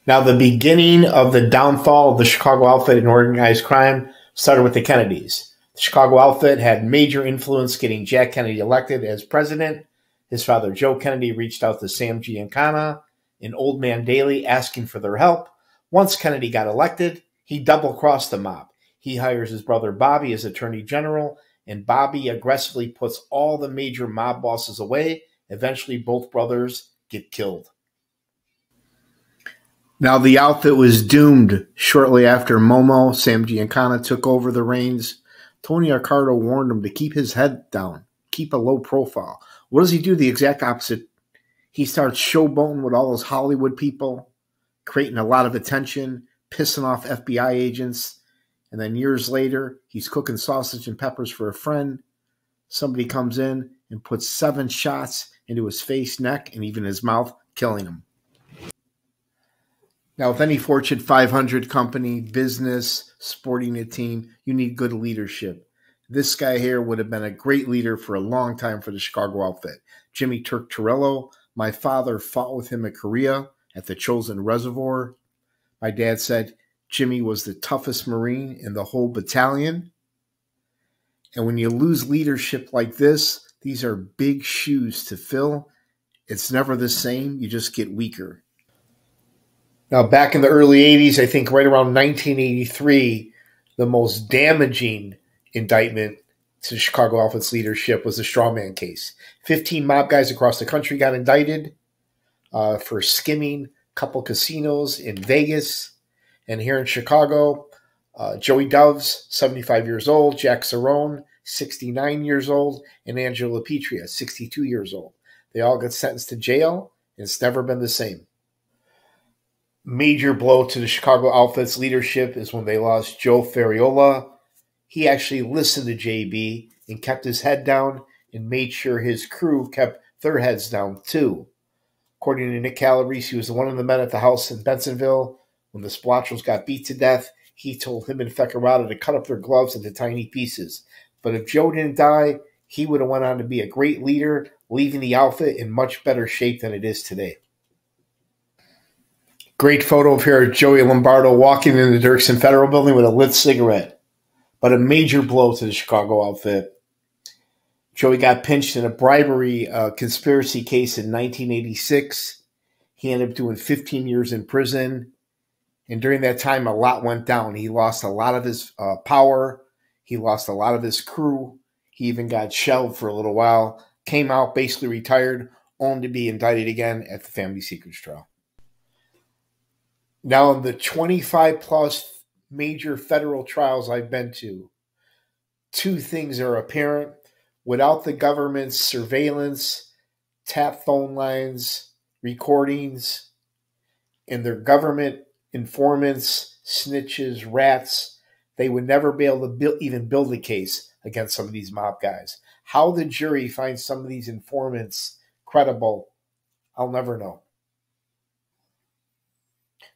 Now, the beginning of the downfall of the Chicago outfit and organized crime started with the Kennedys. The Chicago outfit had major influence getting Jack Kennedy elected as president. His father, Joe Kennedy, reached out to Sam Giancana and Old Man Daley asking for their help. Once Kennedy got elected, he double-crossed the mob. He hires his brother Bobby as attorney general, and Bobby aggressively puts all the major mob bosses away. Eventually, both brothers get killed. Now, the outfit was doomed shortly after Momo, Sam Giancana, took over the reins. Tony Accardo warned him to keep his head down, keep a low profile. What does he do? The exact opposite. He starts showboating with all those Hollywood people, creating a lot of attention, pissing off FBI agents. And then years later, he's cooking sausage and peppers for a friend. Somebody comes in and puts 7 shots into his face, neck, and even his mouth, killing him. Now, with any Fortune 500 company, business, sporting a team, you need good leadership. This guy here would have been a great leader for a long time for the Chicago outfit. Jimmy Turk Torello. My father fought with him in Korea at the Chosin Reservoir. My dad said Jimmy was the toughest Marine in the whole battalion. And when you lose leadership like this, these are big shoes to fill. It's never the same. You just get weaker. Now, back in the early 80s, I think right around 1983, the most damaging indictment to the Chicago outfit's leadership was the strawman case. 15 mob guys across the country got indicted for skimming a couple casinos in Vegas. And here in Chicago, Joey Doves, 75 years old, Jack Cerrone, 69 years old, and Angela Petria, 62 years old. They all got sentenced to jail, and it's never been the same. Major blow to the Chicago outfit's leadership is when they lost Joe Fariola. He actually listened to JB and kept his head down and made sure his crew kept their heads down too. According to Nick Calabrese, he was one of the men at the house in Bensonville. When the Splotchos got beat to death, he told him and Feckerata to cut up their gloves into tiny pieces. But if Joe didn't die, he would have went on to be a great leader, leaving the outfit in much better shape than it is today. Great photo of here of Joey Lombardo walking in the Dirksen Federal Building with a lit cigarette. But a major blow to the Chicago outfit. Joey got pinched in a bribery conspiracy case in 1986. He ended up doing 15 years in prison. And during that time, a lot went down. He lost a lot of his power. He lost a lot of his crew. He even got shelved for a little while. Came out, basically retired, only to be indicted again at the Family Secrets trial. Now, in the 25-plus major federal trials I've been to, 2 things are apparent. Without the government's surveillance, tap phone lines, recordings, and their government informants, snitches, rats, they would never be able to even build a case against some of these mob guys. How the jury finds some of these informants credible, I'll never know.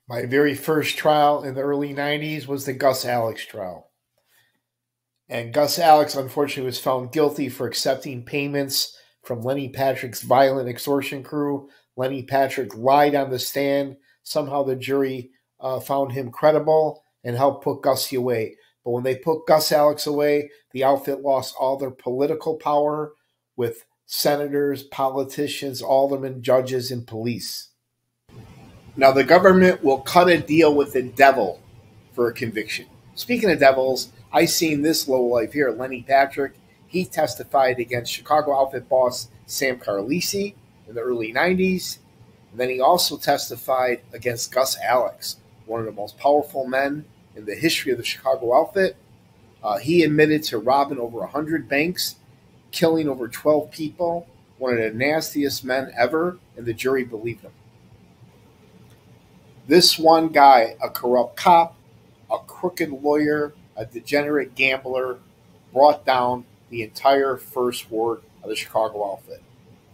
My very first trial in the early 90s was the Gus Alex trial. And Gus Alex, unfortunately, was found guilty for accepting payments from Lenny Patrick's violent extortion crew. Lenny Patrick lied on the stand. Somehow the jury found him credible and helped put Gussie away. But when they put Gus Alex away, the outfit lost all their political power with senators, politicians, aldermen, judges, and police. Now, the government will cut a deal with the devil for a conviction. Speaking of devils, I seen this lowlife here, Lenny Patrick. He testified against Chicago outfit boss Sam Carlisi in the early 90s. And then he also testified against Gus Alex, one of the most powerful men in the history of the Chicago outfit. He admitted to robbing over 100 banks, killing over 12 people, one of the nastiest men ever, and the jury believed him. This one guy, a corrupt cop, a crooked lawyer, a degenerate gambler, brought down the entire first ward of the Chicago outfit.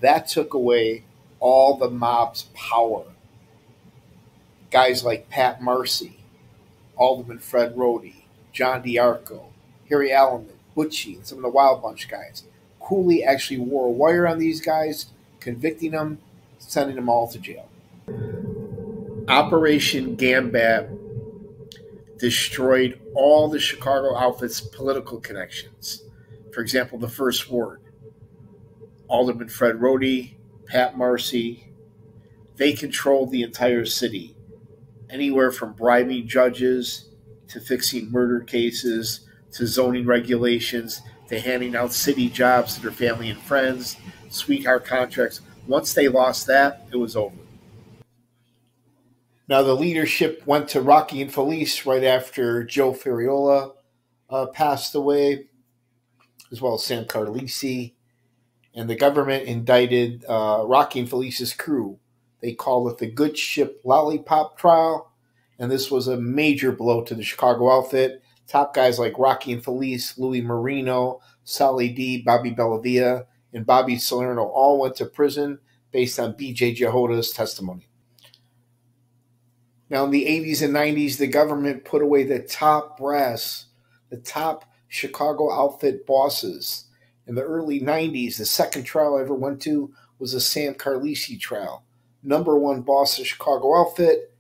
That took away all the mob's power. Guys like Pat Marcy, Alderman Fred Rohde, John DiArco, Harry Alleman, Butchie, and some of the Wild Bunch guys. Cooley actually wore a wire on these guys, convicting them, sending them all to jail. Operation Gambap destroyed all the Chicago outfit's political connections. For example, the First Ward, Alderman Fred Rohde, Pat Marcy, they controlled the entire city, anywhere from bribing judges to fixing murder cases to zoning regulations to handing out city jobs to their family and friends, sweetheart contracts. Once they lost that, it was over. Now, the leadership went to Rocky and Felice right after Joe Fariola passed away, as well as Sam Carlisi. And the government indicted Rocky and Felice's crew. They called it the Good Ship Lollipop Trial. And this was a major blow to the Chicago outfit. Top guys like Rocky and Felice, Louis Marino, Sally D, Bobby Bellavia, and Bobby Salerno all went to prison based on B.J. Jehoda's testimony. Now, in the 80s and 90s, the government put away the top brass, the top Chicago outfit bosses. In the early 90s, the second trial I ever went to was the Sam Carlisi trial. Number one boss of Chicago outfit.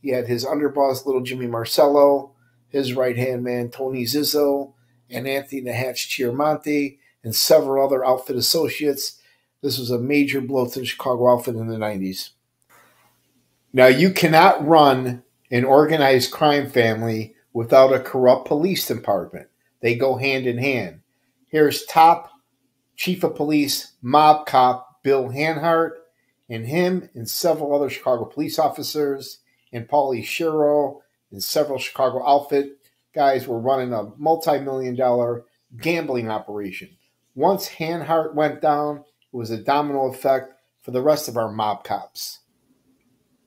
He had his underboss, Little Jimmy Marcello, his right-hand man, Tony Zizzo, and Anthony the Hatch Chiaramonte, and several other outfit associates. This was a major blow to the Chicago outfit in the 90s. Now, you cannot run an organized crime family without a corrupt police department. They go hand in hand. Here's top chief of police, mob cop Bill Hanhart, and him and several other Chicago police officers, and Paulie Shiro and several Chicago outfit guys were running a multi-million-dollar gambling operation. Once Hanhart went down, it was a domino effect for the rest of our mob cops.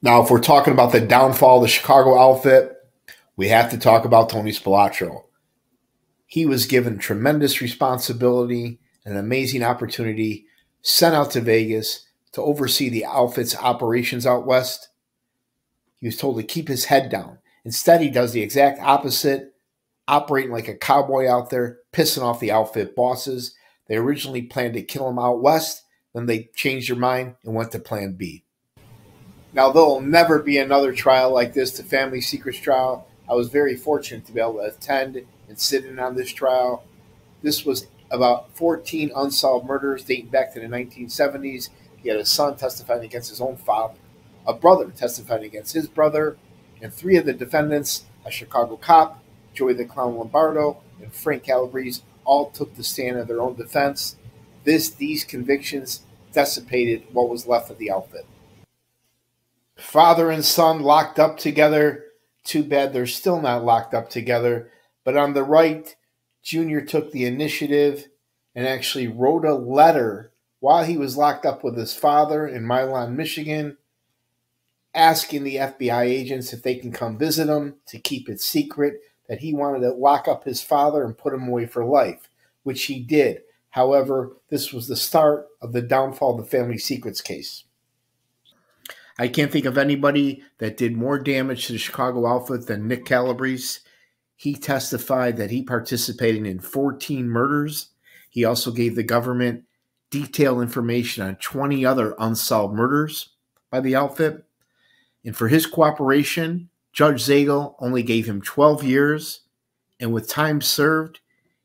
Now, if we're talking about the downfall of the Chicago outfit, we have to talk about Tony Spilotro. He was given tremendous responsibility and an amazing opportunity, sent out to Vegas to oversee the outfit's operations out west. He was told to keep his head down. Instead, he does the exact opposite, operating like a cowboy out there, pissing off the outfit bosses. They originally planned to kill him out west, then they changed their mind and went to plan B. Now, there will never be another trial like this, the Family Secrets trial. I was very fortunate to be able to attend and sit in on this trial. This was about 14 unsolved murders dating back to the 1970s. He had a son testifying against his own father, a brother testifying against his brother, and three of the defendants, a Chicago cop, Joey the Clown Lombardo, and Frank Calabrese, all took the stand in their own defense. These convictions dissipated what was left of the outfit. Father and son locked up together. Too bad they're still not locked up together. But on the right, Junior took the initiative and actually wrote a letter while he was locked up with his father in Milan, Michigan, asking the FBI agents if they can come visit him to keep it secret, that he wanted to lock up his father and put him away for life, which he did. However, this was the start of the downfall of the Family Secrets case. I can't think of anybody that did more damage to the Chicago outfit than Nick Calabrese. He testified that he participated in 14 murders. He also gave the government detailed information on 20 other unsolved murders by the outfit. And for his cooperation, Judge Zagel only gave him 12 years. And with time served,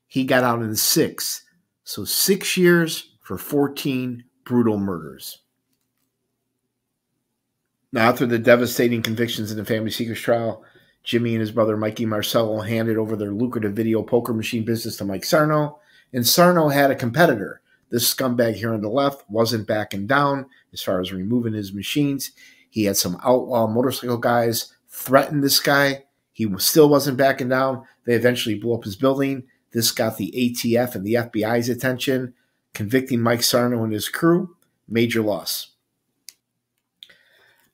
he got out in 6. So 6 years for 14 brutal murders. Now, after the devastating convictions in the Family Secrets trial, Jimmy and his brother Mikey Marcello handed over their lucrative video poker machine business to Mike Sarno, and Sarno had a competitor. This scumbag here on the left wasn't backing down as far as removing his machines. He had some outlaw motorcycle guys threaten this guy. He still wasn't backing down. They eventually blew up his building. This got the ATF and the FBI's attention, convicting Mike Sarno and his crew. Major loss.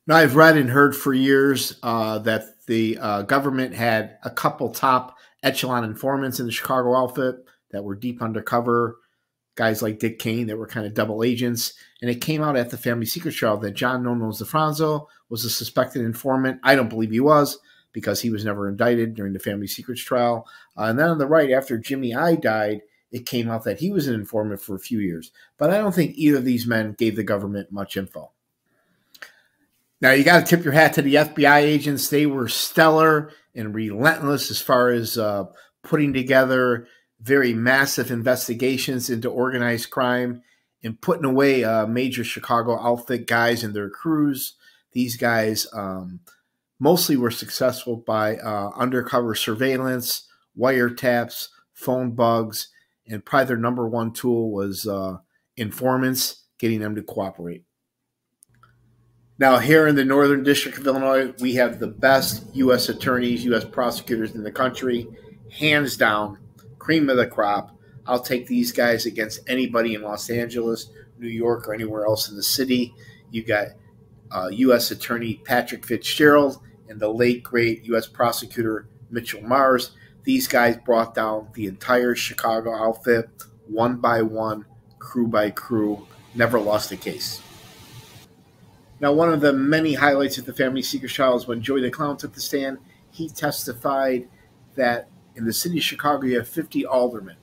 Now, I've read and heard for years that the government had a couple top echelon informants in the Chicago outfit that were deep undercover, guys like Dick Kane that were kind of double agents. And it came out at the Family Secrets trial that John Nonos DeFranzo was a suspected informant. I don't believe he was, because he was never indicted during the Family Secrets trial. And then on the right, after Jimmy I died, it came out that he was an informant for a few years. But I don't think either of these men gave the government much info. Now, you got to tip your hat to the FBI agents. They were stellar and relentless as far as putting together very massive investigations into organized crime and putting away major Chicago outfit guys and their crews. These guys mostly were successful by undercover surveillance, wiretaps, phone bugs, and probably their number one tool was informants, getting them to cooperate. Now, here in the Northern District of Illinois, we have the best U.S. attorneys, U.S. prosecutors in the country. Hands down, cream of the crop. I'll take these guys against anybody in Los Angeles, New York, or anywhere else in the city. You got U.S. Attorney Patrick Fitzgerald and the late, great U.S. Prosecutor Mitchell Mars. These guys brought down the entire Chicago outfit, one by one, crew by crew, never lost a case. Now, one of the many highlights of the Family Secret trial is when Joey the Clown took the stand. He testified that in the city of Chicago, you have 50 aldermen,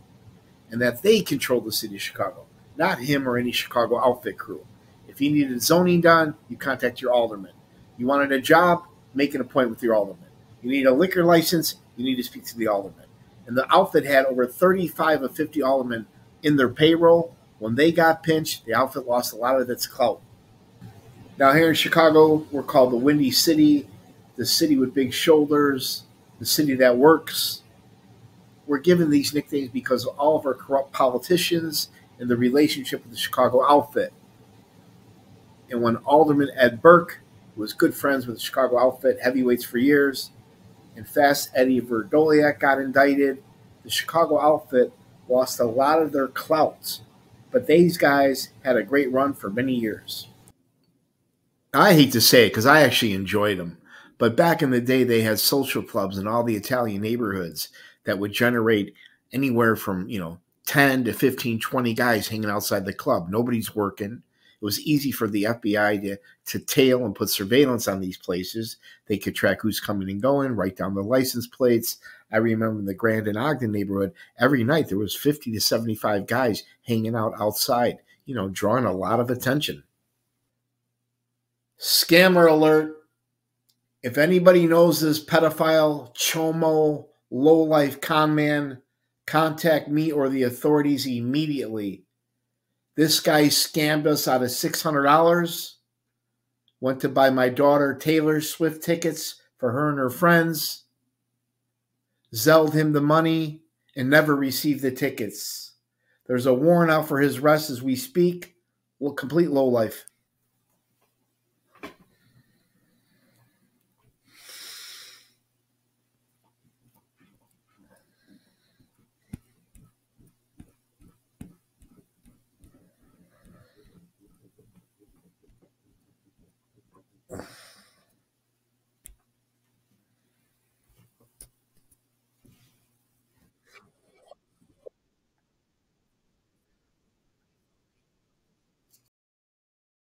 and that they control the city of Chicago, not him or any Chicago outfit crew. If you needed zoning done, you contact your alderman. You wanted a job, make an appointment with your alderman. You need a liquor license, you need to speak to the alderman. And the outfit had over 35 of 50 aldermen in their payroll. When they got pinched, the outfit lost a lot of its clout. Now, here in Chicago, we're called the Windy City, the city with big shoulders, the city that works. We're given these nicknames because of all of our corrupt politicians and the relationship with the Chicago outfit. And when Alderman Ed Burke was good friends with the Chicago outfit heavyweights for years, and Fast Eddie Verdoliak got indicted, the Chicago outfit lost a lot of their clout. But these guys had a great run for many years. I hate to say it because I actually enjoyed them. But back in the day, they had social clubs in all the Italian neighborhoods that would generate anywhere from, 10 to 15, 20 guys hanging outside the club. Nobody's working. It was easy for the FBI to tail and put surveillance on these places. They could track who's coming and going, write down the license plates. I remember in the Grand and Ogden neighborhood, every night there was 50 to 75 guys hanging out outside, drawing a lot of attention. Scammer alert. If anybody knows this pedophile, chomo, lowlife con man, contact me or the authorities immediately. This guy scammed us out of $600, went to buy my daughter Taylor Swift tickets for her and her friends, Zelled him the money, and never received the tickets. There's a warrant out for his arrest as we speak. Complete lowlife.